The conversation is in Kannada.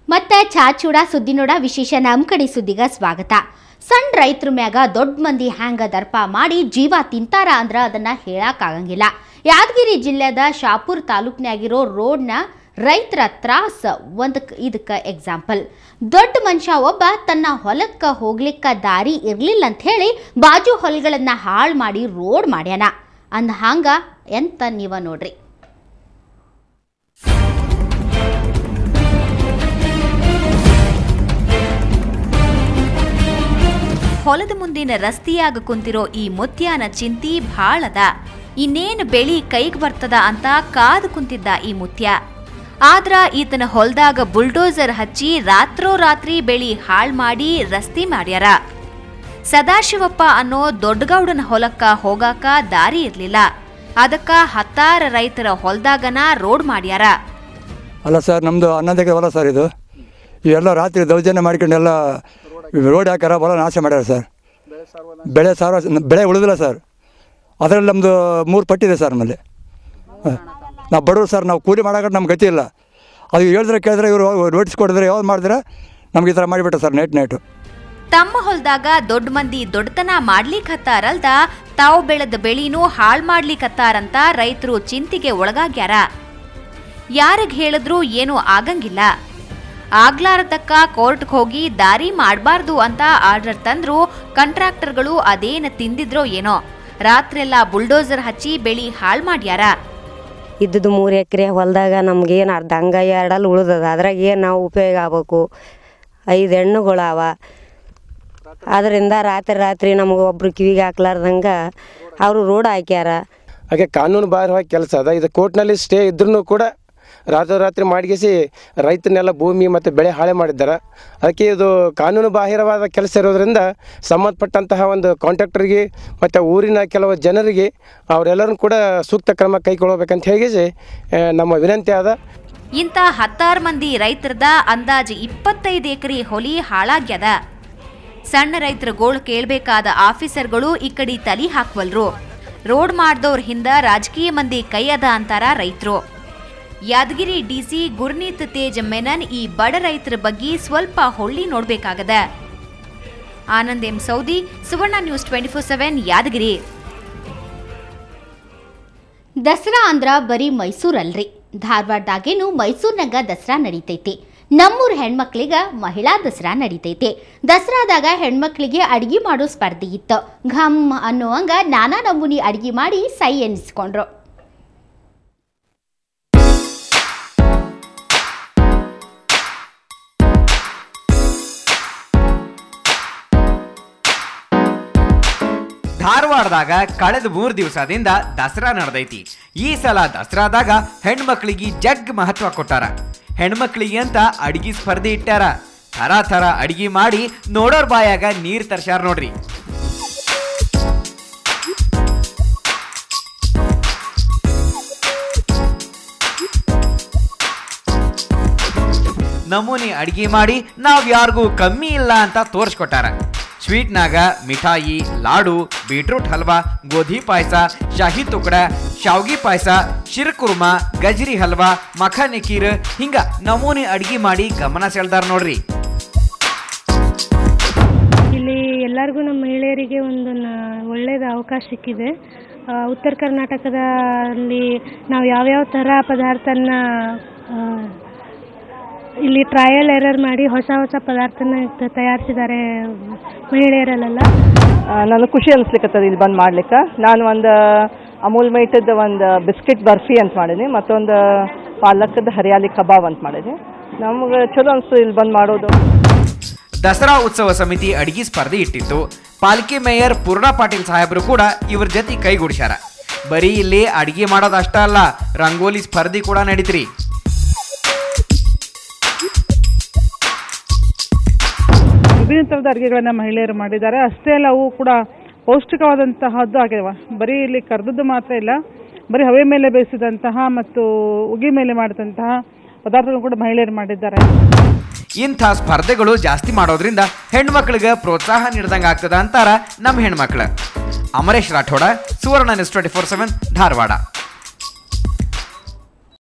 ಮತ್ತೆ ಚಾಚೂಡ ಸುದ್ದಿ ನೋಡ ವಿಶೇಷ ನಮ್ಮ ಕಡೆ ಸುದ್ದಿಗ ಸ್ವಾಗತ. ಸಣ್ಣ ರೈತರ ಮ್ಯಾಗ ದೊಡ್ಡ ಮಂದಿ ಹ್ಯಾಂಗ ದರ್ಪ ಮಾಡಿ ಜೀವ ತಿಂತಾರ ಅಂದ್ರ ಅದನ್ನ ಹೇಳಕ್ಕಾಗಂಗಿಲ್ಲ. ಯಾದಗಿರಿ ಜಿಲ್ಲೆದ ಶಾಪುರ್ ತಾಲೂಕಿನಾಗಿರೋ ರೋಡ್ನ ರೈತರ ತ್ರಾಸ ಇದಕ್ಕೆ ಎಕ್ಸಾಂಪಲ್. ದೊಡ್ಡ ಮನುಷ್ಯ ಒಬ್ಬ ತನ್ನ ಹೊಲಕ್ಕ ಹೋಗ್ಲಿಕ್ಕ ದಾರಿ ಇರ್ಲಿಲ್ಲ ಅಂತ ಹೇಳಿ ಬಾಜು ಹೊಲಗಳನ್ನ ಹಾಳು ಮಾಡಿ ರೋಡ್ ಮಾಡ್ಯಾನ. ಅಂದ ಹಂಗ ಎಂತ ನೀವ ನೋಡ್ರಿ. ಹೊಲದ ಮುಂದಿನ ರಸ್ತೆಯಾಗ ಕುಂತಿರೋ ಈ ಮುತ್ಯಾನ ಚಿಂತಿ ಭಾಳದ. ಇನ್ನೇನು ಬೆಳಿ ಕೈಗೆ ಬರ್ತದ ಅಂತ ಕಾದು ಕುಂತಿದ್ದ ಈ ಮುತ್ಯ. ಆದ್ರ ಈತನ ಹೊಲದಾಗ ಬುಲ್ಡೋಸರ್ ಹಚ್ಚಿ ರಾತ್ರೋರಾತ್ರಿ ಬೆಳಿ ಹಾಳ್ ಮಾಡಿ ರಸ್ತೆ ಮಾಡ್ಯಾರ. ಸದಾಶಿವಪ್ಪ ಅನ್ನೋ ದೊಡ್ಡಗೌಡನ ಹೊಲಕ್ಕ ಹೋಗಾಕ ದಾರಿ ಇರ್ಲಿಲ್ಲ. ಅದಕ್ಕ 10 ರೈತರ ಹೊಲದಾಗನ ರೋಡ್ ಮಾಡ್ಯಾರ. ಅಲ್ಲ ಸರ್, ನಮ್ದು 11 ಎಕರೆ ಹೊಲ ಸರ್. ಇದು ಇವೆಲ್ಲ ರಾತ್ರಿ ದೌರ್ಜನ್ಯ ಮಾಡ್ಕೊಂಡೆಲ್ಲ ರೋಡ್ ಹಾಕ್ಯಾರ, ಹೊಲ ನಾಶ ಮಾಡ್ಯಾರ ಸರ್. ಬೆಳೆ ಉಳಿದಿಲ್ಲ ಸರ್. ಅದರಲ್ಲಿ ನಮ್ಮದು 3 ಪಟ್ಟಿದೆ ಸರ್. ನಮ್ಮಲ್ಲಿ ನಾವು ಬಡವರು ಸರ್, ನಾವು ಕೂಲಿ ಮಾಡೋಕೆ ನಮ್ಗೆ ಗತಿ ಇಲ್ಲ. ಅದು ಹೇಳಿದ್ರೆ ಕೇಳಿದ್ರೆ ಇವರು ನೋಟಿಸ್ ಕೊಡಿದ್ರೆ ಯಾವ್ದು ಮಾಡಿದ್ರೆ ನಮ್ಗೆ ಈ ಥರ ಮಾಡಿಬಿಟ್ಟ ಸರ್. ನೈಟು ತಮ್ಮ ಹೊಲದಾಗ ದೊಡ್ಡ ಮಂದಿ ದೊಡ್ಡತನ ಮಾಡ್ಲಿಕ್ಕತ್ತಾರಲ್ದ ತಾವು ಬೆಳೆದ ಬೆಳಿನೂ ಹಾಳ್ ಮಾಡ್ಲಿಕ್ಕತ್ತಾರಂತ ರೈತರು ಚಿಂತೆಗೆ ಒಳಗಾಗ್ಯಾರ. ಯಾರಿಗ್ ಹೇಳಿದ್ರೂ ಏನೂ ಆಗಂಗಿಲ್ಲ. ಆಗ್ಲಾರದಕ್ಕ ಕೋರ್ಟ್ಗೆ ಹೋಗಿ ದಾರಿ ಮಾಡಬಾರ್ದು ಅಂತ ಆರ್ಡರ್ ತಂದ್ರು. ಕಾಂಟ್ರಾಕ್ಟರ್ಗಳು ಅದೇನು ತಿಂದಿದ್ರೋ ಏನೋ ರಾತ್ರೆಲ್ಲ ಬುಲ್ಡೋಸರ್ ಹಚ್ಚಿ ಬೆಳಿ ಹಾಳು ಮಾಡ್ಯಾರ. ಇದ್ದದ್ದು 3 ಎಕರೆ ಹೊಲದಾಗ ನಮ್ಗೇನು ಅರ್ಧ ಹಂಗ 2 ಉಳಿದದ. ಅದ್ರಾಗ ಏನು ನಾವು ಉಪಯೋಗ ಆಗ್ಬೇಕು. 5 ಹೆಣ್ಣುಗಳವ. ಅದರಿಂದ ರಾತ್ರಿ ನಮಗೆ ಒಬ್ರು ಕಿವಿಗೆ ಹಾಕ್ಲಾರ್ದಂಗೆ ಅವರು ರೋಡ್ ಹಾಕ್ಯಾರ. ಹಾಗೆ ಕಾನೂನು ಬಾಹಿರವಾಗಿ ಕೆಲಸ ಅದ. ಇದು ಕೋರ್ಟ್ನಲ್ಲಿ ಸ್ಟೇ ಇದ್ರೂ ಕೂಡ ರಾತ್ರಿ ಮಾಡಿಗೆಸಿ ರೈತನೆಲ್ಲ ಭೂಮಿ ಮತ್ತು ಬೆಳೆ ಹಾಳೆ ಮಾಡಿದ್ದಾರೆ. ಅದಕ್ಕೆ ಇದು ಕಾನೂನು ಬಾಹಿರವಾದ ಕೆಲಸ ಇರೋದ್ರಿಂದ ಸಂಬಂಧಪಟ್ಟಂತಹ ಒಂದು ಕಾಂಟ್ರಾಕ್ಟರ್ಗೆ ಮತ್ತು ಊರಿನ ಕೆಲವು ಜನರಿಗೆ ಅವರೆಲ್ಲರೂ ಕೂಡ ಸೂಕ್ತ ಕ್ರಮ ಕೈಗೊಳ್ಳಬೇಕಂತ ಹೇಳಿ ನಮ್ಮ ವಿನಂತಿ ಆದ. ಇಂಥ 16 ಮಂದಿ ರೈತರದ ಅಂದಾಜು 25 ಎಕರೆ ಹೊಲಿ ಹಾಳಾಗ್ಯದ. ಸಣ್ಣ ರೈತರ ಗೋಳು ಕೇಳಬೇಕಾದ ಆಫೀಸರ್ಗಳು ಈ ಕಡೆ ತಲಿ ಹಾಕ್ವಲ್ರು. ರೋಡ್ ಮಾಡ್ದವ್ರ ಹಿಂದ ರಾಜಕೀಯ ಮಂದಿ ಕೈ ಅದ ಅಂತಾರ ರೈತರು. ಯಾದಗಿರಿ ಡಿಸಿ ಗುರ್ನೀತ್ ತೇಜ್ ಮೆನನ್ ಈ ಬಡ ರೈತರ ಬಗ್ಗೆ ಸ್ವಲ್ಪ ಹೊಳ್ಳಿ ನೋಡ್ಬೇಕಾಗದ. ಆನಂದ್ ಎಂ ಸೌದಿ, ಸುವರ್ಣ ನ್ಯೂಸ್ 24/7 ಯಾದಗಿರಿ. ದಸರಾ ಅಂದ್ರ ಬರೀ ಮೈಸೂರಲ್ರಿ, ಧಾರವಾಡದಾಗೇನು ಮೈಸೂರಿನಾಗ ದಸರಾ ನಡೀತೈತಿ. ನಮ್ಮೂರ್ ಹೆಣ್ಮಕ್ಳಿಗ ಮಹಿಳಾ ದಸರಾ ನಡೀತೈತಿ. ದಸರಾದಾಗ ಹೆಣ್ಮಕ್ಳಿಗೆ ಅಡಿಗೆ ಮಾಡೋ ಸ್ಪರ್ಧೆ ಇತ್ತು. ಘಮ್ ಅನ್ನುವಂಗ ನಾನಾ ನಮೂನಿ ಅಡಿಗೆ ಮಾಡಿ ಸೈ ಎನಿಸ್ಕೊಂಡ್ರು. ಧಾರವಾಡದಾಗ ಕಳೆದ 3 ದಿವಸದಿಂದ ದಸರಾ ನಡೆದೈತಿ. ಈ ಸಲ ದಸರಾದಾಗ ಹೆಣ್ಮಕ್ಳಿಗೆ ಜಗ್ ಮಹತ್ವ ಕೊಟ್ಟಾರ. ಹೆಣ್ಮಕ್ಳಿಗೆ ಅಂತ ಅಡಿಗೆ ಸ್ಪರ್ಧೆ ಇಟ್ಟಾರ. ಥರ ಅಡಿಗೆ ಮಾಡಿ ನೋಡೋರ್ ಬಾಯಾಗ ನೀರ್ ತರ್ಸ್ಯಾರ ನೋಡ್ರಿ. ನಮೂನಿ ಅಡಿಗೆ ಮಾಡಿ ನಾವ್ ಯಾರಿಗೂ ಕಮ್ಮಿ ಇಲ್ಲ ಅಂತ ತೋರಿಸ್ಕೊಟ್ಟಾರ. ಸ್ವೀಟ್ನಾಗ ಮಿಠಾಯಿ, ಲಾಡು, ಬೀಟ್ರೂಟ್ ಹಲ್ವಾ, ಗೋಧಿ ಪಾಯಸ, ಶಾಹಿ ತುಕಡ, ಶಾವ್ಗಿ ಪಾಯಸ, ಶಿರ್ಕುರ್ಮಾ, ಗಜ್ರಿ ಹಲ್ವಾ, ಮಖಾನಿ ಖೀರ್ ಹಿಂಗ ನಮೂನಿ ಅಡಿಗೆ ಮಾಡಿ ಗಮನ ಸೆಳ್ದಾರ ನೋಡ್ರಿ. ಇಲ್ಲಿ ಎಲ್ಲರಿಗೂ ನಮ್ಮ ಮಹಿಳೆಯರಿಗೆ ಒಂದು ಒಳ್ಳೆಯದ ಅವಕಾಶ ಸಿಕ್ಕಿದೆ. ಉತ್ತರ ಕರ್ನಾಟಕದಲ್ಲಿ ನಾವು ಯಾವ್ಯಾವ ಥರ ಪದಾರ್ಥನ ಇಲ್ಲಿ ಟ್ರಯಲ್ ಎರರ್ ಮಾಡಿ ಹೊಸ ಪದಾರ್ಥನ ತಯಾರಿಸಿದ್ದಾರೆ ಮಹಿಳೆಯರಲ್ಲೆಲ್ಲ. ನನಗೆ ಖುಷಿ ಅನಿಸ್ಲಿಕ್ಕತ್ತದ ಇಲ್ಲಿ ಬಂದು ಮಾಡ್ಲಿಕ್ಕೆ. ನಾನು ಒಂದು ಅಮೂಲ್ ಮೈಟದ ಒಂದು ಬಿಸ್ಕಿಟ್ ಬರ್ಫಿ ಅಂತ ಮಾಡೀನಿ, ಮತ್ತೊಂದು ಪಾಲಕದ ಹರಿಯಾಲಿ ಕಬಾಬ್ ಅಂತ ಮಾಡೀನಿ. ನಮ್ಗೆ ಚಲೋ ಅನಿಸ್ತು ಇಲ್ಲಿ ಬಂದು ಮಾಡೋದು. ದಸರಾ ಉತ್ಸವ ಸಮಿತಿ ಅಡಿಗೆ ಸ್ಪರ್ಧೆ ಇಟ್ಟಿತ್ತು. ಪಾಲಿಕೆ ಮೇಯರ್ ಪೂರ್ಣಾ ಪಾಟೀಲ್ ಸಾಹೇಬರು ಕೂಡ ಇವ್ರ ಜೊತೆ ಕೈಗೂಡಿಸ್ಯಾರ. ಬರೀ ಇಲ್ಲಿ ಅಡಿಗೆ ಮಾಡೋದು ಅಷ್ಟ ಅಲ್ಲ, ರಂಗೋಲಿ ಸ್ಪರ್ಧೆ ಕೂಡ ನಡೀತ್ರಿ. ವಿಭಿನ್ನ ಥರದ ಅಡುಗೆಗಳನ್ನು ಮಹಿಳೆಯರು ಮಾಡಿದ್ದಾರೆ. ಅಷ್ಟೇ ಅಲ್ಲ, ಅವು ಕೂಡ ಪೌಷ್ಟಿಕವಾದಂತಹದ್ದು ಆಗಿವೆ. ಬರೀ ಇಲ್ಲಿ ಕರ್ದದ್ದು ಮಾತ್ರ ಇಲ್ಲ, ಬರೀ ಹವೆ ಮೇಲೆ ಬೇಯಿಸಿದಂತಹ ಮತ್ತು ಉಗಿ ಮೇಲೆ ಮಾಡಿದಂತಹ ಪದಾರ್ಥಗಳು ಕೂಡ ಮಹಿಳೆಯರು ಮಾಡಿದ್ದಾರೆ. ಇಂಥ ಸ್ಪರ್ಧೆಗಳು ಜಾಸ್ತಿ ಮಾಡೋದ್ರಿಂದ ಹೆಣ್ಮಕ್ಳಿಗೆ ಪ್ರೋತ್ಸಾಹ ನೀಡಿದಂಗೆ ಆಗ್ತದ ಅಂತಾರ ನಮ್ಮ ಹೆಣ್ಮಕ್ಳು. ಅಮರೇಶ್ ರಾಠೋಡ, ಸುವರ್ಣ ನ್ಯೂಸ್ 24/7 ಧಾರವಾಡ.